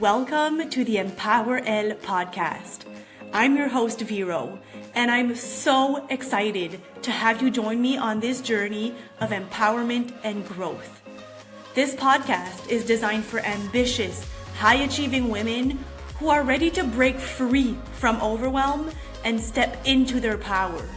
Welcome to the Empower L podcast. I'm your host, Vero, and I'm so excited to have you join me on this journey of empowerment and growth. This podcast is designed for ambitious, high-achieving women who are ready to break free from overwhelm and step into their power.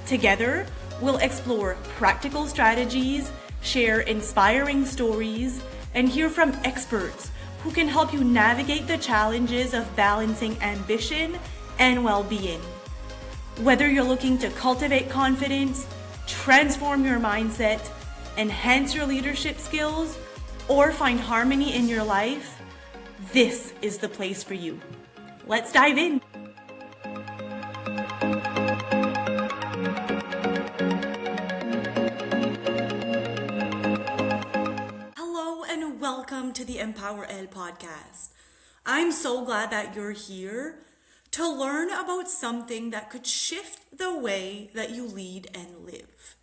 Together, we'll explore practical strategies, share inspiring stories, and hear from experts who can help you navigate the challenges of balancing ambition and well-being. Whether you're looking to cultivate confidence, transform your mindset, enhance your leadership skills, or find harmony in your life, this is the place for you. Let's dive in. Welcome to the Empower L podcast. I'm so glad that you're here to learn about something that could shift the way that you lead and live.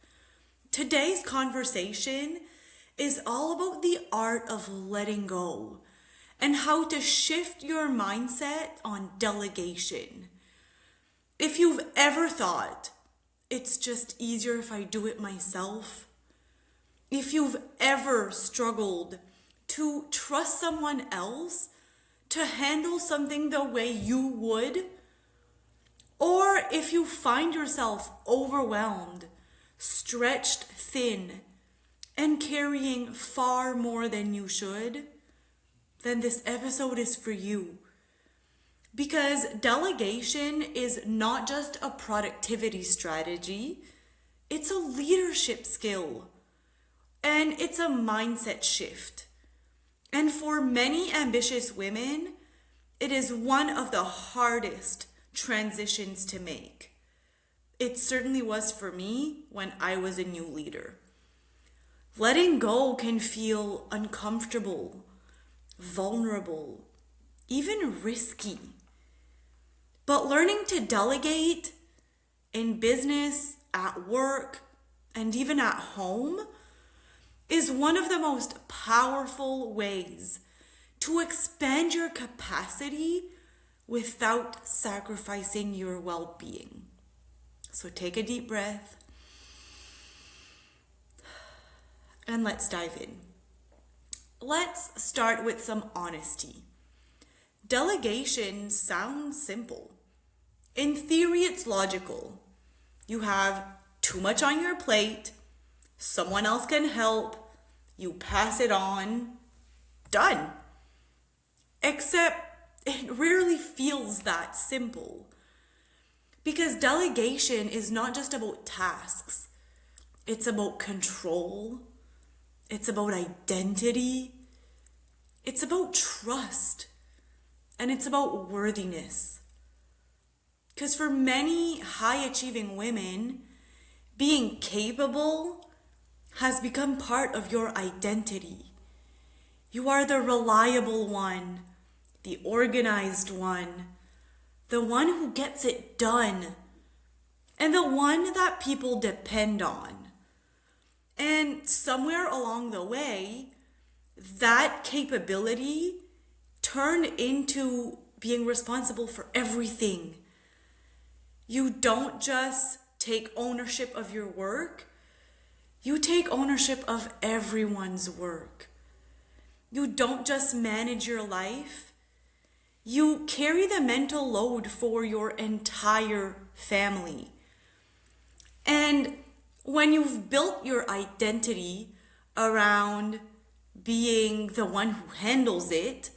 Today's conversation is all about the art of letting go and how to shift your mindset on delegation. If you've ever thought, it's just easier if I do it myself, if you've ever struggled to trust someone else to handle something the way you would, or if you find yourself overwhelmed, stretched thin, and carrying far more than you should, then this episode is for you. Because delegation is not just a productivity strategy, it's a leadership skill, and it's a mindset shift. And for many ambitious women, it is one of the hardest transitions to make. It certainly was for me when I was a new leader. Letting go can feel uncomfortable, vulnerable, even risky. But learning to delegate in business, at work, and even at home is one of the most powerful ways to expand your capacity without sacrificing your well-being. So take a deep breath and let's dive in. Let's start with some honesty. Delegation sounds simple. In theory, it's logical. You have too much on your plate, someone else can help, you pass it on, done. Except it rarely feels that simple. Because delegation is not just about tasks. It's about control. It's about identity. It's about trust. And it's about worthiness. Because for many high-achieving women, being capable has become part of your identity. You are the reliable one, the organized one, the one who gets it done, and the one that people depend on. And somewhere along the way, that capability turned into being responsible for everything. You don't just take ownership of your work, you take ownership of everyone's work. You don't just manage your life, you carry the mental load for your entire family. And when you've built your identity around being the one who handles it,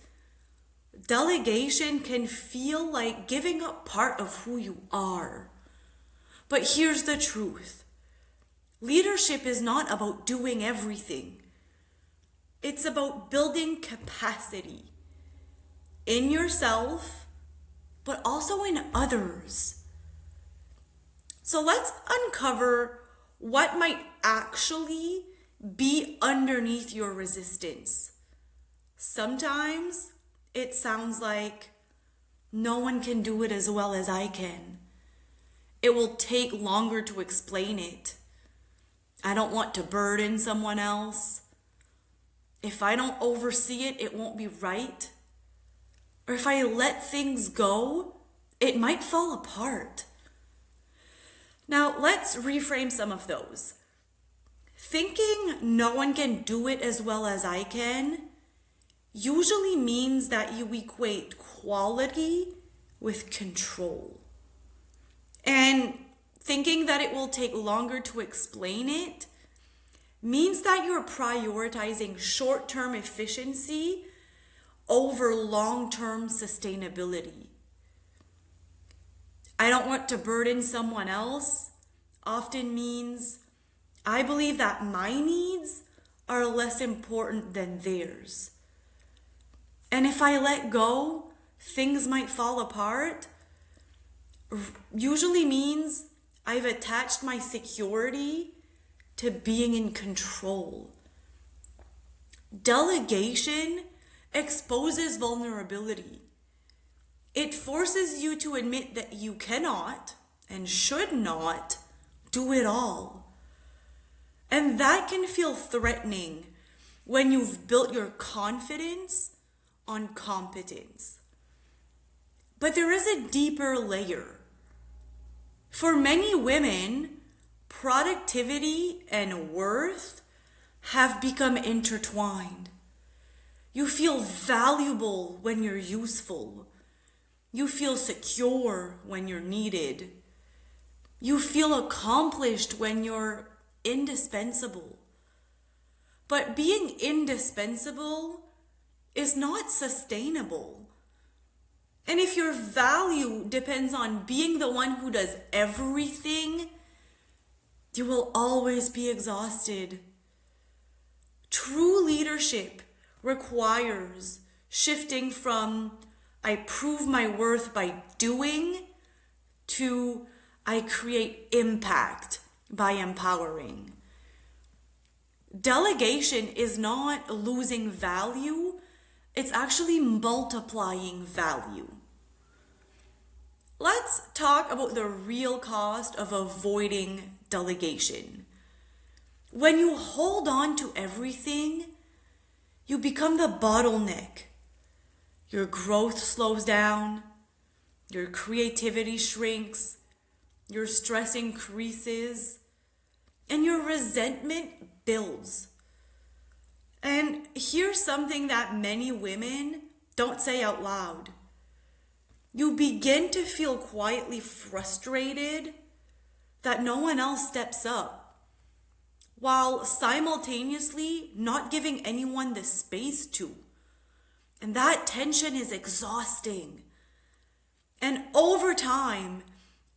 delegation can feel like giving up part of who you are. But here's the truth. Leadership is not about doing everything. It's about building capacity in yourself, but also in others. So let's uncover what might actually be underneath your resistance. Sometimes it sounds like no one can do it as well as I can. It will take longer to explain it. I don't want to burden someone else. If I don't oversee it, it won't be right. or if I let things go, it might fall apart. Now, let's reframe some of those. Thinking no one can do it as well as I can usually means that you equate quality with control. And thinking that it will take longer to explain it means that you're prioritizing short-term efficiency over long-term sustainability. I don't want to burden someone else often means I believe that my needs are less important than theirs. And if I let go, things might fall apart. Usually means I've attached my security to being in control. Delegation exposes vulnerability. It forces you to admit that you cannot and should not do it all. And that can feel threatening when you've built your confidence on competence. But there is a deeper layer. For many women, productivity and worth have become intertwined. You feel valuable when you're useful. You feel secure when you're needed. You feel accomplished when you're indispensable. But being indispensable is not sustainable. And if your value depends on being the one who does everything, you will always be exhausted. True leadership requires shifting from I prove my worth by doing to I create impact by empowering. Delegation is not losing value, it's actually multiplying value. Let's talk about the real cost of avoiding delegation. When you hold on to everything, you become the bottleneck. Your growth slows down, your creativity shrinks, your stress increases, and your resentment builds. And here's something that many women don't say out loud. You begin to feel quietly frustrated that no one else steps up, while simultaneously not giving anyone the space to. And that tension is exhausting. And over time,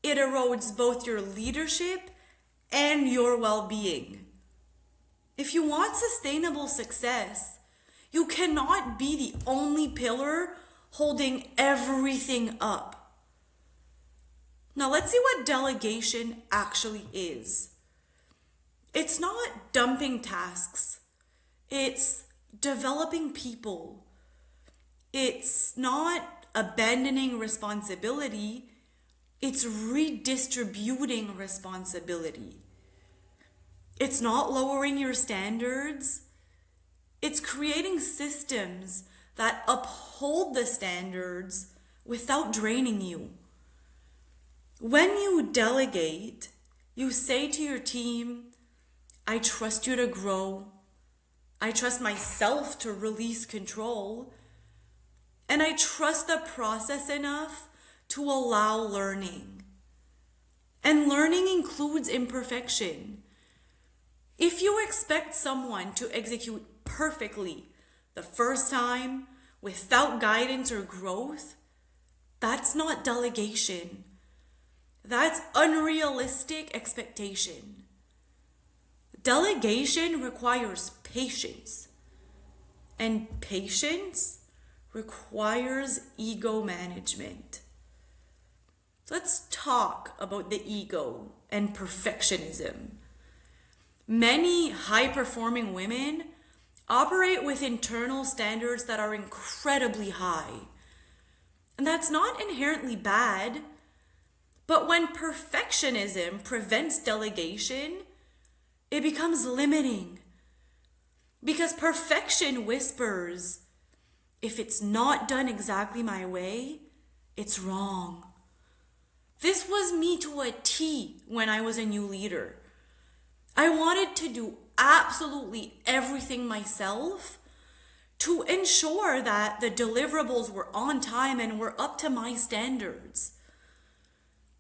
it erodes both your leadership and your well-being. If you want sustainable success, you cannot be the only pillar holding everything up. Now let's see what delegation actually is. It's not dumping tasks. It's developing people. It's not abandoning responsibility. It's redistributing responsibility. It's not lowering your standards. It's creating systems that uphold the standards without draining you. When you delegate, you say to your team, I trust you to grow. I trust myself to release control. And I trust the process enough to allow learning. And learning includes imperfection. If you expect someone to execute perfectly the first time without guidance or growth, that's not delegation. That's unrealistic expectation. Delegation requires patience, and patience requires ego management. Let's talk about the ego and perfectionism. Many high-performing women operate with internal standards that are incredibly high. And that's not inherently bad, but when perfectionism prevents delegation, it becomes limiting. Because perfection whispers, if it's not done exactly my way, it's wrong. This was me to a T when I was a new leader. I wanted to do absolutely everything myself to ensure that the deliverables were on time and were up to my standards.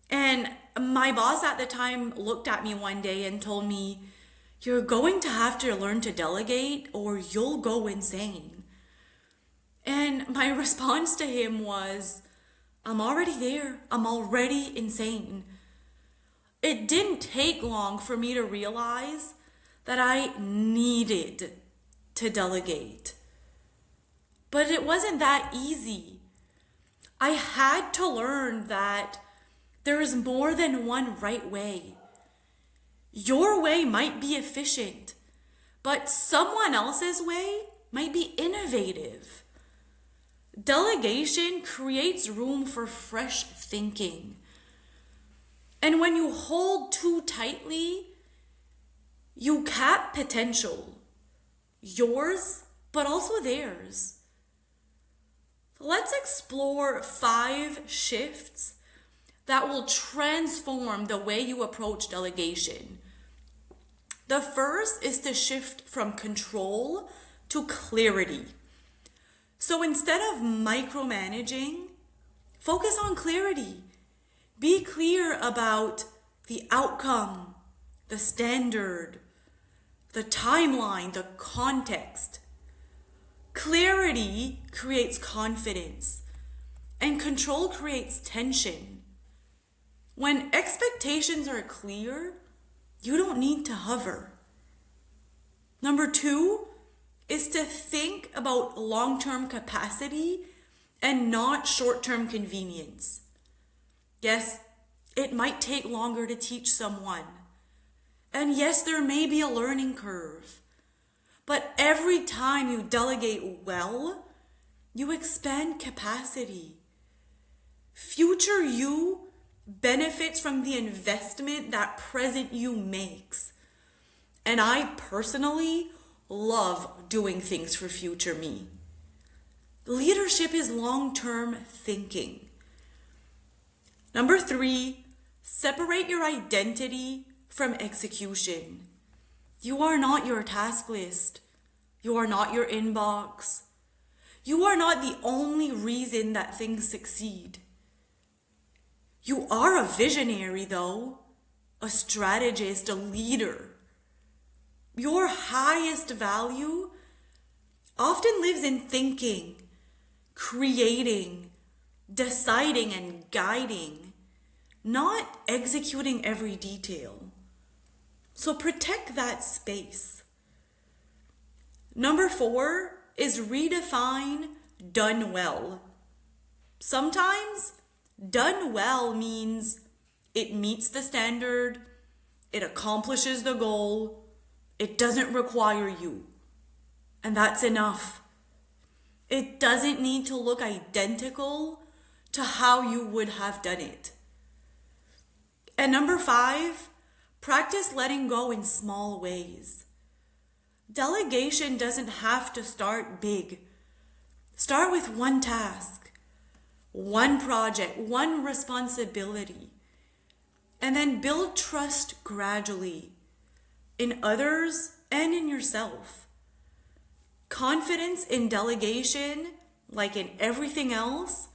And my boss at the time looked at me one day and told me, "You're going to have to learn to delegate or you'll go insane." And my response to him was, "I'm already there. I'm already insane." It didn't take long for me to realize that I needed to delegate. But it wasn't that easy. I had to learn that there is more than one right way. Your way might be efficient, but someone else's way might be innovative. Delegation creates room for fresh thinking. And when you hold too tightly, you cap potential. Yours, but also theirs. Let's explore 5 shifts that will transform the way you approach delegation. The first is to shift from control to clarity. So instead of micromanaging, focus on clarity. Be clear about the outcome, the standard, the timeline, the context. Clarity creates confidence, and control creates tension. When expectations are clear, you don't need to hover. Number 2 is to think about long-term capacity and not short-term convenience. Yes, it might take longer to teach someone. And yes, there may be a learning curve. But every time you delegate well, you expand capacity. Future you benefits from the investment that present you makes. And I personally love doing things for future me. Leadership is long-term thinking. Number 3, separate your identity from execution. You are not your task list. You are not your inbox. You are not the only reason that things succeed. You are a visionary, though, a strategist, a leader. Your highest value often lives in thinking, creating, deciding, and guiding, not executing every detail. So protect that space. Number 4 is redefine done well. Sometimes done well means it meets the standard, it accomplishes the goal, it doesn't require you. And that's enough. It doesn't need to look identical to how you would have done it. And number 5, practice letting go in small ways. Delegation doesn't have to start big. Start with one task, one project, one responsibility, and then build trust gradually in others and in yourself. Confidence in delegation, like in everything else,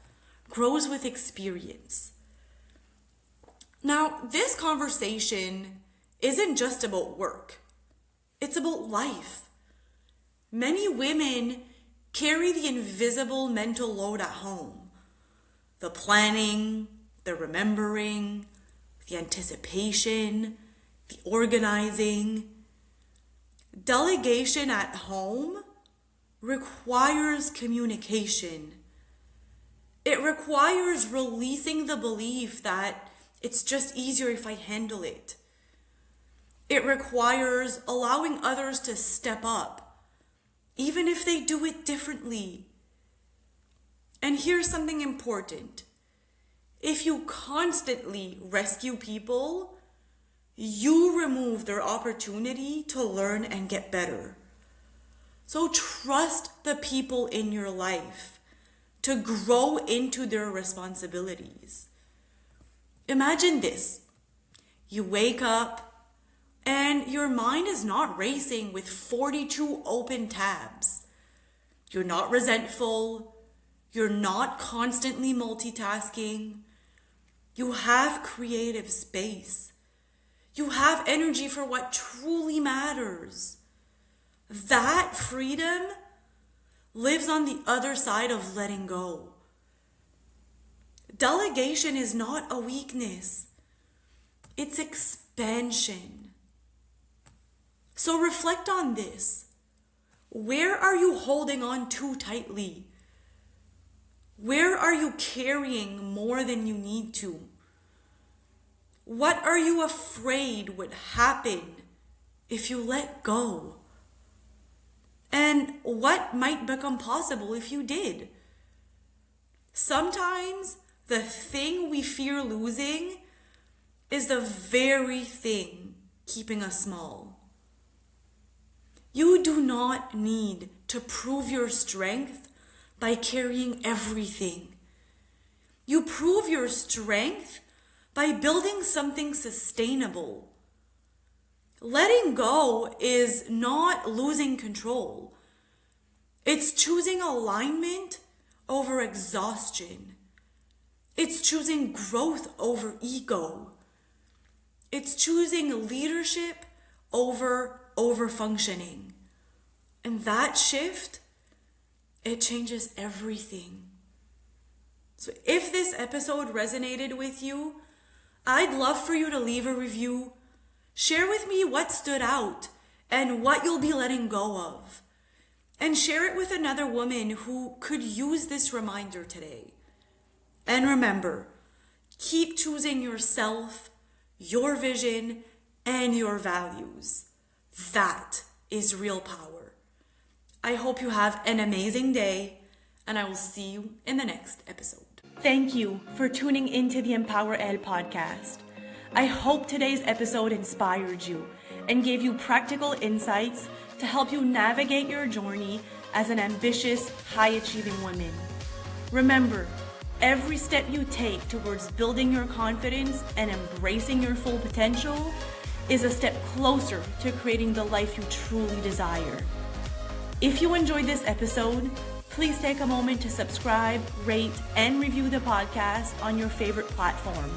grows with experience. Now, this conversation isn't just about work. It's about life. Many women carry the invisible mental load at home. The planning, the remembering, the anticipation, the organizing. Delegation at home requires communication. It requires releasing the belief that it's just easier if I handle it. It requires allowing others to step up, even if they do it differently. And here's something important. If you constantly rescue people, you remove their opportunity to learn and get better. So trust the people in your life to grow into their responsibilities. Imagine this. You wake up and your mind is not racing with 42 open tabs. You're not resentful. You're not constantly multitasking. You have creative space. You have energy for what truly matters. That freedom lives on the other side of letting go. Delegation is not a weakness. It's expansion. So reflect on this. Where are you holding on too tightly? Where are you carrying more than you need to? What are you afraid would happen if you let go? And what might become possible if you did? Sometimes the thing we fear losing is the very thing keeping us small. You do not need to prove your strength by carrying everything. You prove your strength by building something sustainable. Letting go is not losing control. It's choosing alignment over exhaustion. It's choosing growth over ego. It's choosing leadership over overfunctioning. And that shift, it changes everything. So if this episode resonated with you, I'd love for you to leave a review. Share with me what stood out and what you'll be letting go of. And share it with another woman who could use this reminder today. And remember, keep choosing yourself, your vision, and your values. That is real power. I hope you have an amazing day, and I will see you in the next episode. Thank you for tuning into the Empower L podcast. I hope today's episode inspired you and gave you practical insights to help you navigate your journey as an ambitious, high-achieving woman. Remember, every step you take towards building your confidence and embracing your full potential is a step closer to creating the life you truly desire. If you enjoyed this episode, please take a moment to subscribe, rate, and review the podcast on your favorite platform.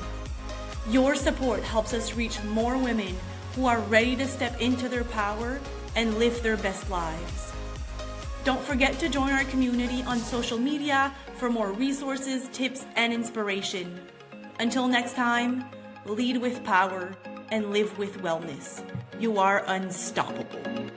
Your support helps us reach more women who are ready to step into their power and live their best lives. Don't forget to join our community on social media for more resources, tips, and inspiration. Until next time, lead with power and live with wellness. You are unstoppable.